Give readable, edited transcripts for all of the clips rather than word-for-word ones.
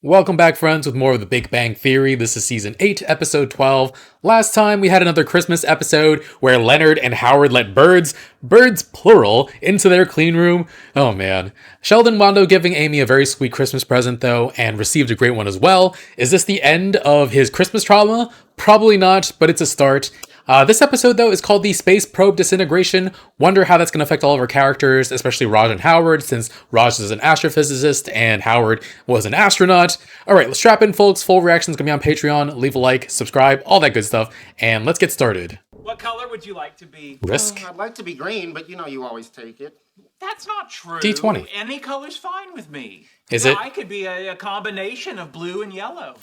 Welcome back, friends, with more of the Big Bang Theory. This is Season 8, Episode 12. Last time, we had another Christmas episode where Leonard and Howard let birds plural, into their clean room. Oh man. Sheldon wound up giving Amy a very sweet Christmas present, though, and received a great one as well. Is this the end of his Christmas trauma? Probably not, but it's a start. This episode, though, is called the Space Probe Disintegration. Wonder how that's going to affect all of our characters, especially Raj and Howard, since Raj is an astrophysicist and Howard was an astronaut. All right, let's strap in, folks. Full reactions going to be on Patreon. Leave a like, subscribe, all that good stuff, and let's get started. What color would you like to be? Risk? I'd like to be green, but you know you always take it. That's not true. D20. Any color's fine with me. Is it? I could be a combination of blue and yellow.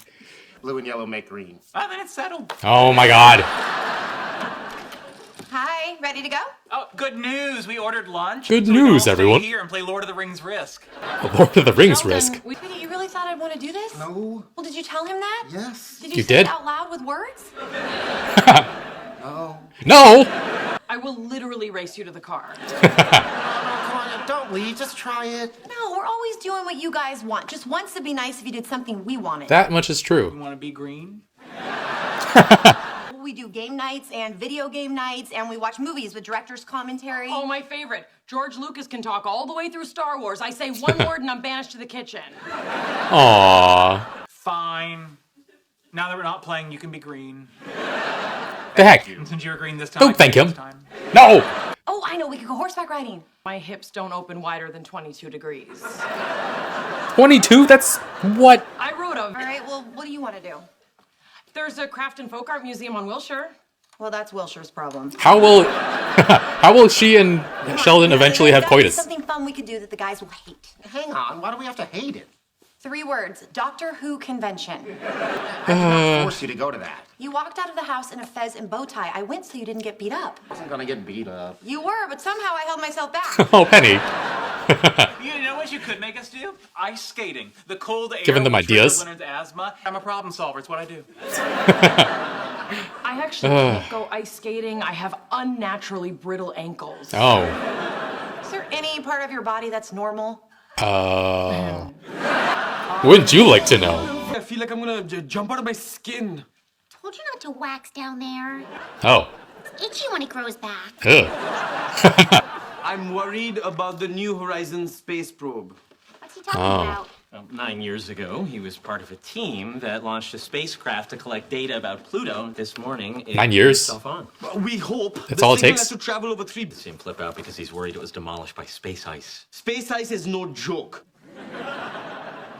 Blue and yellow make green. Well, then it's settled. Oh my god. Hi, ready to go? Oh, good news. We ordered lunch. Good so we can news, all stay everyone. Here and play Lord of the Rings Risk. Lord of the Rings Sheldon, risk. Wait, you really thought I'd want to do this? No. Well, did you tell him that? Yes. Did you You say did? it out loud with words? No. No! I will literally race you to the car. Come on, don't leave. Just try it. No, we're always doing what you guys want. Just once it'd be nice if you did something we wanted. That much is You true. want to be green? We do game nights and video game nights, and we watch movies with director's commentary. Oh, my favorite. George Lucas can talk all the way through Star Wars. I say one word and I'm banished to the kitchen. Aww. Fine. Now that we're not playing, you can be green. The heck? And since you're green this time, Don't I can thank be him. this time. No! Oh, I know, we could go horseback riding. My hips don't open wider than 22 degrees. 22? That's what? I wrote All a... right, well, what do you want to do? There's a craft and folk art museum on Wilshire. Well, that's Wilshire's problem. How will she and Sheldon eventually have There's gotta be coitus? something fun we could do that the guys will hate. Hang on. Why do we have to hate it? 3 words, Doctor Who convention. I did not force you to go to that. You walked out of the house in a fez and bow tie. I went so you didn't get beat up. I wasn't gonna get beat up. You were, but somehow I held myself back. Oh, Penny. You know what you could make us do? Ice skating. The cold air. Giving them will trigger ideas. Leonard's asthma. I'm a problem solver. It's what I do. I actually can't go ice skating. I have unnaturally brittle ankles. Oh. Is there any part of your body that's normal? Wouldn't you like to know? I feel like I'm gonna jump out of my skin. Told you not to wax down there. Oh. It's itchy when it grows back. Ugh. I'm worried about the New Horizons space probe. What's he talking about? 9 years ago, he was part of a team that launched a spacecraft to collect data about Pluto. This morning, it 9 years? itself on. We hope That's the all it signal takes? has to travel over 3. Same flip out because he's worried it was demolished by space ice. Space ice is no joke.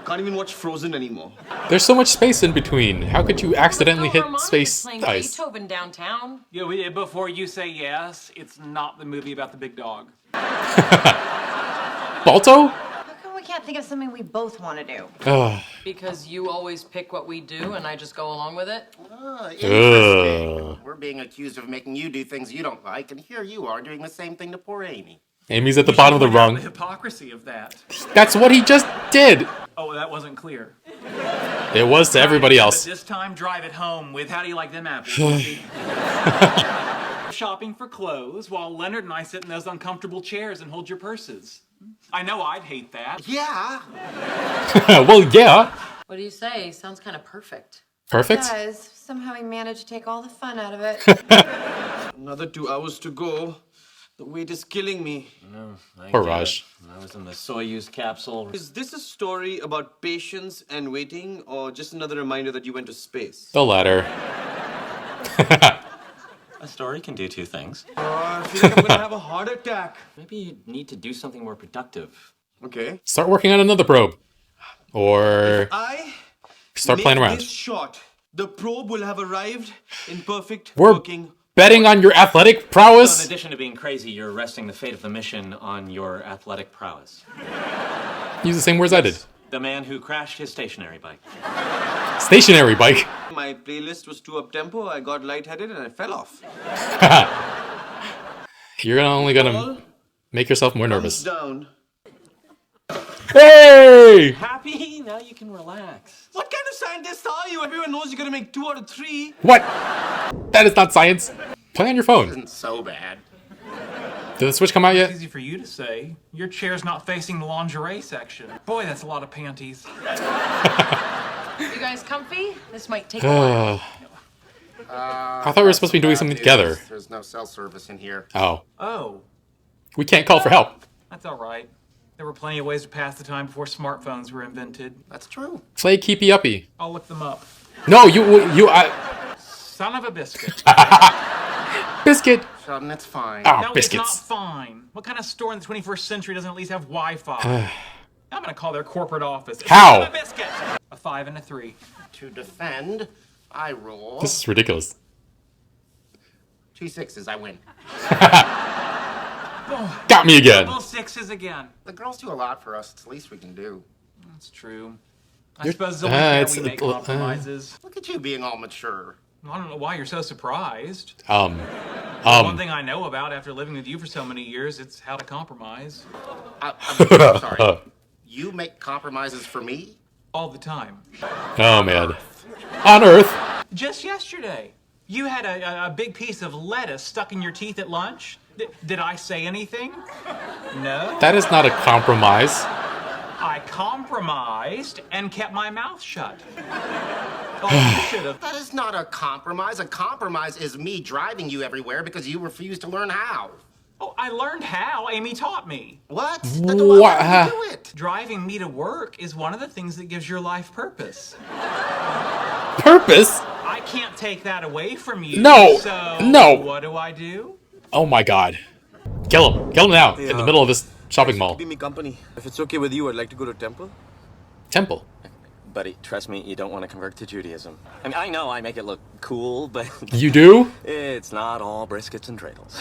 Can't even watch Frozen anymore. There's so much space in between. How could you accidentally hit Philharmonic is space playing ice? Beethoven downtown. Yeah, before you say yes, it's not the movie about the big dog. Balto? How come we can't think of something we both want to do? Ugh. Because you always pick what we do and I just go along with it. Interesting. Ugh. We're being accused of making you do things you don't like, and here you are doing the same thing to poor Amy. Amy's at the bottom of the Point out rung. The hypocrisy of that. That's what he just did. Oh, that wasn't clear. It was to everybody else. But this time, drive it home with how do you like them apples? Shopping for clothes while Leonard and I sit in those uncomfortable chairs and hold your purses. I know I'd hate that. Yeah. Well, yeah. What do you say? Sounds kind of perfect. Perfect. Guys, somehow we managed to take all the fun out of it. Another 2 hours to go. The wait is killing me. Poor Raj. I was in the Soyuz capsule. Is this a story about patience and waiting, or just another reminder that you went to space? The latter. A story can do 2 things. I feel like I'm gonna have a heart attack. Maybe you need to do something more productive. Okay. Start working on another probe. Or I start make playing around. this shot. The probe will have arrived in perfect We're working. betting on your athletic So in prowess? addition to being crazy, you're resting the fate of the mission on your athletic prowess. Use the same words I did. The man who crashed his stationary bike. Stationary bike. My playlist was too up-tempo, I got lightheaded and I fell off. You're only gonna make yourself more nervous. Down. Hey! Happy? Now you can relax. What kind of scientist are you? Everyone knows you're gonna make 2 out of 3. What? That is not science. Play on your phone. Isn't so bad. Did the Switch come out yet? Easy for you to say. Your chair's not facing the lingerie section. Boy, that's a lot of panties. You guys comfy? This might take a while. I thought we were supposed to be doing something together. There's no cell service in here. Oh. Oh, We can't call for help. that's all right. There were plenty of ways to pass the time before smartphones were invented. That's true. Play keepy uppy. I'll look them up. No, Son of a biscuit. Biscuit. Sheldon, it's fine. Oh, No, biscuits. it's not fine. What kind of store in the 21st century doesn't at least have Wi-Fi? I'm gonna call their corporate office. How? Son of a biscuit. A 5 and a 3. To defend, I roll. This is ridiculous. 2 6s, I win. Got me again. Double 6s again. The girls do a lot for us. It's the least we can do. That's true. I suppose it's only fair we make compromises. Look at you being all mature. I don't know why you're so surprised. Um, One thing I know about after living with you for so many years, it's how to compromise. I'm sorry. You make compromises for me? All the time. Oh man. On Earth. Just yesterday, you had a big piece of lettuce stuck in your teeth at lunch. Did I say anything? No? That is not a compromise. I compromised and kept my mouth shut. Oh, you should have. That is not a compromise. A compromise is me driving you everywhere because you refuse to learn how. Oh, I learned how. Amy taught me. What? Then why would you do it? Driving me to work is one of the things that gives your life purpose. Purpose? I can't take that away from you. No. So No. What do I do? Oh my god. Kill him. Kill him now. In the middle of this shopping mall. Keeping me company. If it's okay with you, I'd like to go to temple. Temple. Buddy, trust me, you don't want to convert to Judaism. I mean, I know I make it look cool, but You do? it's not all briskets and dreidels.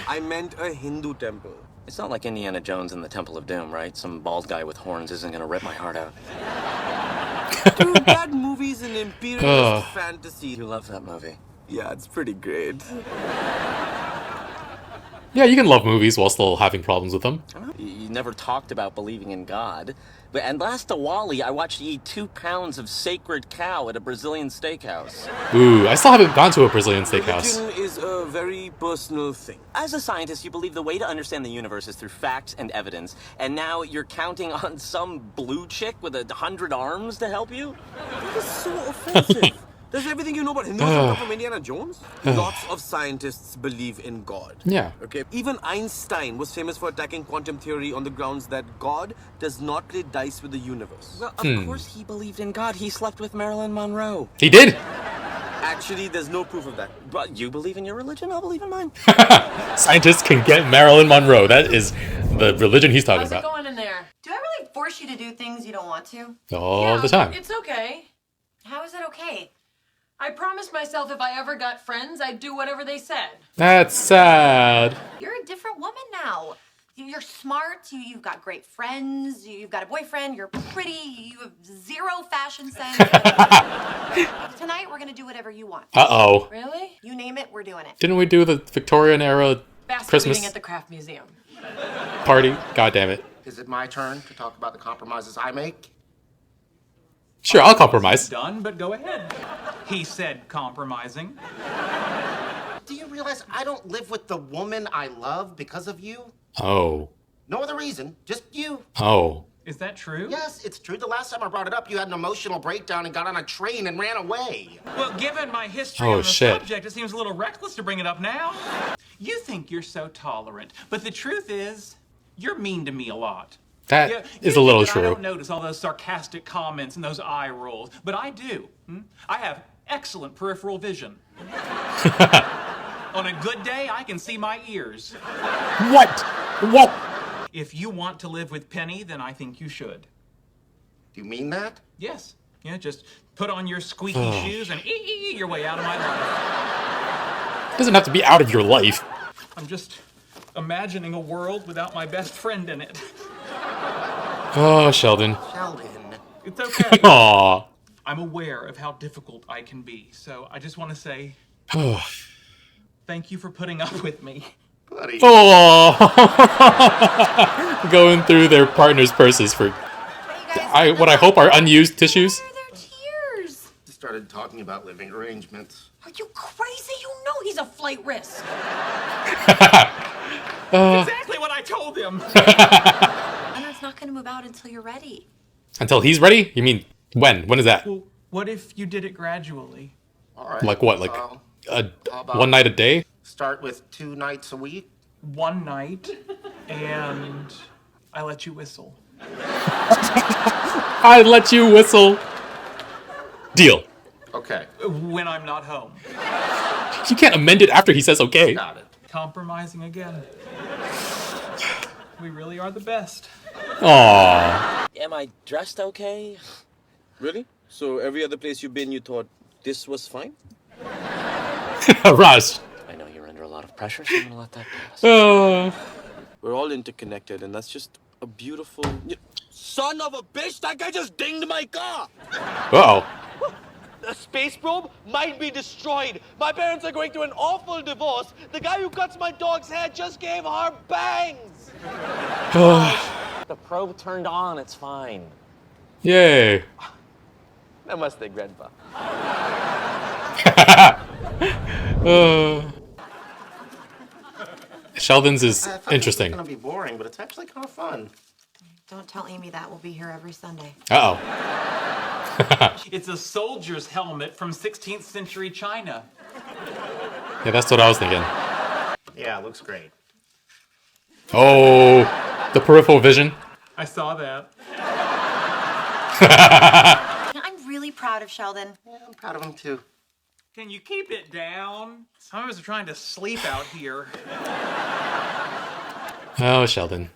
I meant a Hindu temple. It's not like Indiana Jones in the Temple of Doom, right? Some bald guy with horns isn't gonna rip my heart out. Dude, that movie's an imperialist fantasy. You love that movie. Yeah, it's pretty great. Yeah, you can love movies while still having problems with them. You never talked about believing in God. And last Diwali, I watched you eat 2 pounds of sacred cow at a Brazilian steakhouse. Ooh, I still haven't gone to a Brazilian steakhouse. Religion is a very personal thing. As a scientist, you believe the way to understand the universe is through facts and evidence, and now you're counting on some blue chick with 100 arms to help you? That is so offensive. Does everything you know about Hinduism come from Indiana Jones? Lots of scientists believe in God. Yeah. Okay. Even Einstein was famous for attacking quantum theory on the grounds that God does not play dice with the universe. Well, of course he believed in God. He slept with Marilyn Monroe. He did? Actually, there's no proof of that. But you believe in your religion, I'll believe in mine. Scientists can get Marilyn Monroe. That is the religion he's talking How's it about. going in there? Do I really force you to do things you don't want to? All the time. It's okay. How is it okay? I promised myself if I ever got friends, I'd do whatever they said. That's sad. You're a different woman now. You're smart. You've got great friends. You've got a boyfriend. You're pretty. You have zero fashion sense. Tonight, we're going to do whatever you want. Uh-oh. Really? You name it, we're doing it. Didn't we do the Victorian era Basket Christmas weaving at the craft museum. party? God damn it. Is it my turn to talk about the compromises I make? Sure, I'll compromise. Done, but go ahead. He said compromising. Do you realize I don't live with the woman I love because of you? Oh. No other reason, just you. Oh. Is that true? Yes, it's true. The last time I brought it up, you had an emotional breakdown and got on a train and ran away. Well, given my history Oh, on the shit. subject, it seems a little reckless to bring it up now. You think you're so tolerant, but the truth is, you're mean to me a lot. That You is a think little that I true. don't notice all those sarcastic comments and those eye rolls, but I do. I have excellent peripheral vision. On a good day, I can see my ears. What? What? If you want to live with Penny, then I think you should. Do you mean that? Yes. Yeah, just put on your squeaky shoes and your way out of my life. It doesn't have to be out of your life. I'm just imagining a world without my best friend in it. Oh, Sheldon. Sheldon. It's okay. Aw. I'm aware of how difficult I can be, so I just want to say thank you for putting up with me. Buddy. Oh. Going through their partner's purses for Hey, you guys, what I hope are unused tissues. Where are their tears? started talking about living arrangements. Are you crazy? You know he's a flight risk. Exactly what I told him. Leonard's not gonna move out until you're ready. Until he's ready? You mean when? When is that? Well, what if you did it gradually? All right. Like what? Like how about one night a day? start with 2 nights a week? One night, and I let you whistle. I let you whistle. Deal. Okay. When I'm not home. You can't amend it after he says okay. Got it. Compromising again. We really are the best. Aww. Am I dressed okay? Really? So every other place you've been, you thought this was fine? Raj. I know you're under a lot of pressure, so I'm gonna let that pass. We're all interconnected, and that's just a beautiful... Son of a bitch! That guy just dinged my car! Uh-oh. The space probe might be destroyed. My parents are going through an awful divorce. The guy who cuts my dog's hair just gave her bangs. The probe turned on, it's fine. Yay. Namaste, Grandpa. Sheldon's is I thought interesting. This was gonna be boring, but it's actually kind of fun. Don't tell Amy that. We'll be here every Sunday. Uh-oh. It's a soldier's helmet from 16th century China. Yeah, that's what I was thinking. Yeah, it looks great. Oh, the peripheral vision. I saw that. I'm really proud of Sheldon. Yeah, I'm proud of him too. Can you keep it down? Some of us are trying to sleep out here. Oh, Sheldon.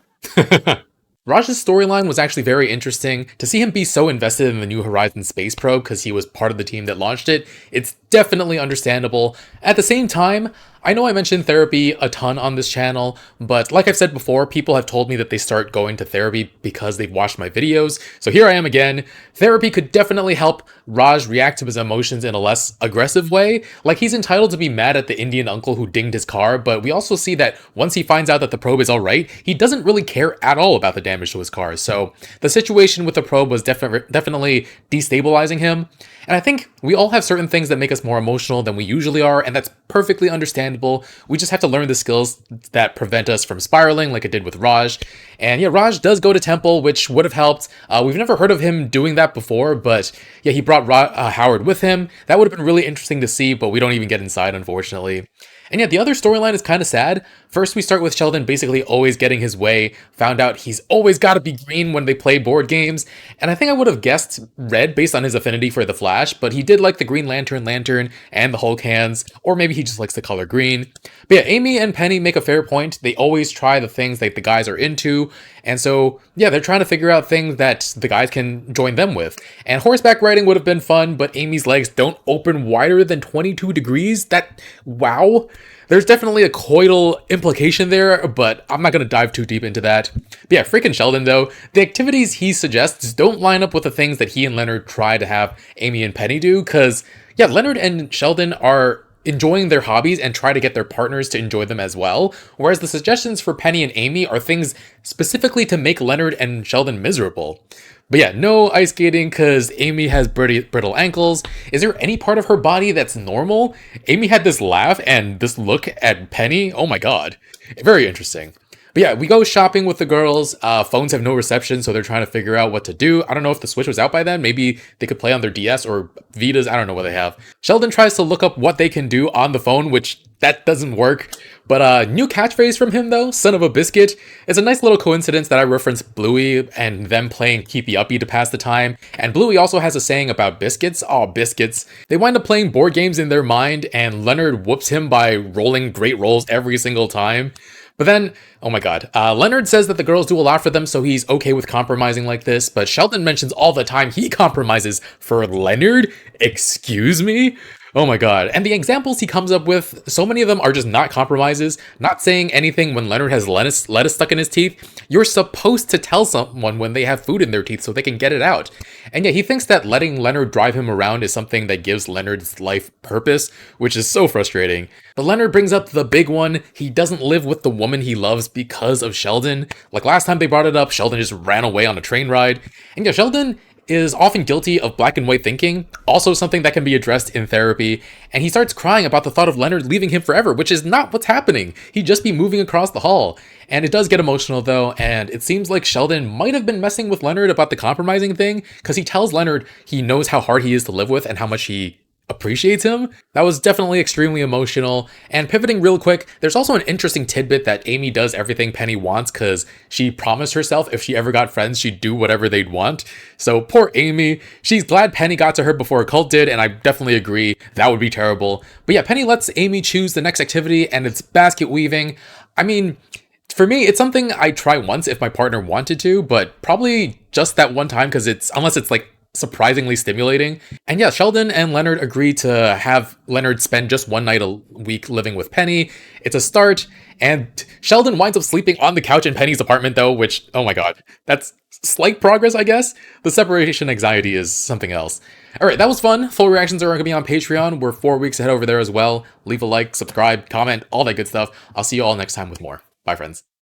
Raj's storyline was actually very interesting. To see him be so invested in the New Horizons space probe because he was part of the team that launched it, it's definitely understandable. At the same time, I know I mentioned therapy a ton on this channel, but like I've said before, people have told me that they start going to therapy because they've watched my videos. So here I am again. Therapy could definitely help Raj react to his emotions in a less aggressive way. Like, he's entitled to be mad at the Indian uncle who dinged his car, but we also see that once he finds out that the probe is alright, he doesn't really care at all about the damage to his car. So the situation with the probe was definitely destabilizing him. And I think we all have certain things that make us more emotional than we usually are, and that's perfectly understandable. We just have to learn the skills that prevent us from spiraling like it did with Raj. And yeah, Raj does go to temple, which would have helped. We've never heard of him doing that before, but yeah, he brought Howard with him. That would have been really interesting to see, but we don't even get inside, unfortunately. And yeah, the other storyline is kind of sad. First, we start with Sheldon basically always getting his way, found out he's always got to be green when they play board games, and I think I would have guessed red based on his affinity for the Flash, but he did like the Green Lantern and the Hulk hands, or maybe he just likes the color green. But yeah, Amy and Penny make a fair point. They always try the things that the guys are into, and so yeah, they're trying to figure out things that the guys can join them with. And horseback riding would have been fun, but Amy's legs don't open wider than 22 degrees. Wow. There's definitely a coital implication there, but I'm not going to dive too deep into that. But yeah, freaking Sheldon though, the activities he suggests don't line up with the things that he and Leonard try to have Amy and Penny do, because yeah, Leonard and Sheldon are enjoying their hobbies and try to get their partners to enjoy them as well, whereas the suggestions for Penny and Amy are things specifically to make Leonard and Sheldon miserable. But yeah, no ice skating because Amy has brittle ankles. Is there any part of her body that's normal? Amy had this laugh and this look at Penny. Oh my god. Very interesting. But yeah, we go shopping with the girls. Phones have no reception, so they're trying to figure out what to do. I don't know if the Switch was out by then. Maybe they could play on their DS or Vitas. I don't know what they have. Sheldon tries to look up what they can do on the phone, which that doesn't work. But new catchphrase from him though, son of a biscuit. It's a nice little coincidence that I reference Bluey and them playing Keepy Uppy to pass the time. And Bluey also has a saying about biscuits. Aw, biscuits. They wind up playing board games in their mind, and Leonard whoops him by rolling great rolls every single time. But then, oh my god, Leonard says that the girls do a lot for them, so he's okay with compromising like this, but Sheldon mentions all the time he compromises for Leonard? Excuse me? Oh my god, and the examples he comes up with, so many of them are just not compromises, not saying anything when Leonard has lettuce stuck in his teeth. You're supposed to tell someone when they have food in their teeth so they can get it out. And yeah, he thinks that letting Leonard drive him around is something that gives Leonard's life purpose, which is so frustrating. But Leonard brings up the big one, he doesn't live with the woman he loves because of Sheldon. Like last time they brought it up, Sheldon just ran away on a train ride. And yeah, Sheldon is often guilty of black and white thinking, also something that can be addressed in therapy, and he starts crying about the thought of Leonard leaving him forever, which is not what's happening. He'd just be moving across the hall. And it does get emotional though, and it seems like Sheldon might have been messing with Leonard about the compromising thing, because he tells Leonard he knows how hard he is to live with and how much he appreciates him. That was definitely extremely emotional. And pivoting real quick, there's also an interesting tidbit that Amy does everything Penny wants because she promised herself if she ever got friends, she'd do whatever they'd want. So poor Amy, she's glad Penny got to her before a cult did, and I definitely agree, that would be terrible. But yeah, Penny lets Amy choose the next activity, and it's basket weaving. I mean, for me, it's something I'd try once if my partner wanted to, but probably just that one time because unless it's like surprisingly stimulating. And yeah, Sheldon and Leonard agree to have Leonard spend just one night a week living with Penny. It's a start, and Sheldon winds up sleeping on the couch in Penny's apartment though, which, oh my god, that's slight progress, I guess. The separation anxiety is something else. Alright, that was fun. Full reactions are going to be on Patreon. We're 4 weeks ahead over there as well. Leave a like, subscribe, comment, all that good stuff. I'll see you all next time with more. Bye, friends.